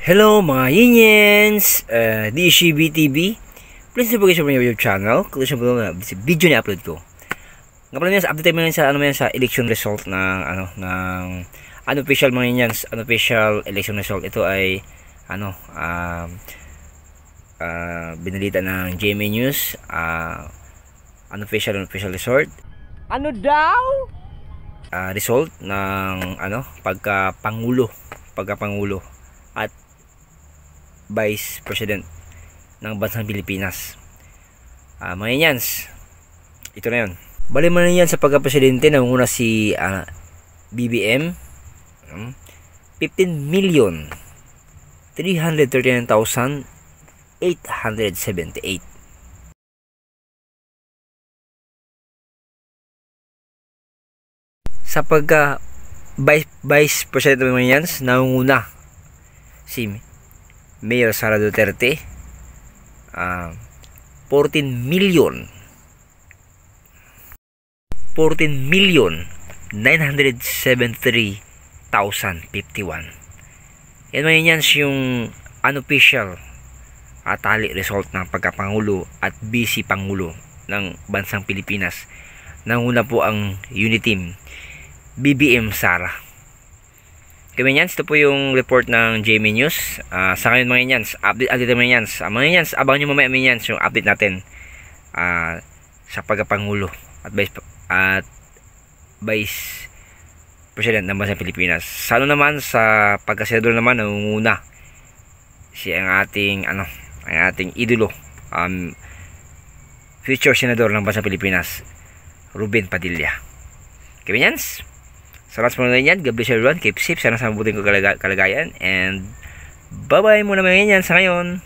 Hello mga Yiniens! DCB TV. Please subscribe sa mga YouTube channel. Kung gusto mo na video na upload ko. Nga pala sa update mo sa election result ng unofficial mga Yiniens, unofficial election result. Ito ay binalita ng GMA News, unofficial result. Ano daw? Result ng pagka-pangulo at Vice President ng bansang Pilipinas. Mga Yiniens, ito na yun. Bali man yan sa pagka-presidente, nanguna si BBM, 15,339,878. Sa pagka Vice President ng mga Yiniens, nanguna si Mayor Sara Duterte, 14,973,051. Yan mga yan yung unofficial tali result ng pagkapangulo at vice pangulo ng bansang Pilipinas. Nanguna po ang unit team BBM Sara. Kaya mga Yiniens, ito po yung report ng GMA News. Sa ngayon mga Yiniens, update mga Yiniens. Mga Yiniens, abangan nyo mamaya mga Yiniens yung update natin sa pagkapangulo at Vice President ng bansang Pilipinas. Sa naman, sa pagkasenador naman, nangunguna ang ating idolo, future senador ng bansang Pilipinas, Ruben Padilla. Kaya mga Yiniens, salamat sa mga ganyan. God bless everyone. Keep safe. Sana sa mabuting kalagayan. And bye-bye muna mga ganyan sa ngayon.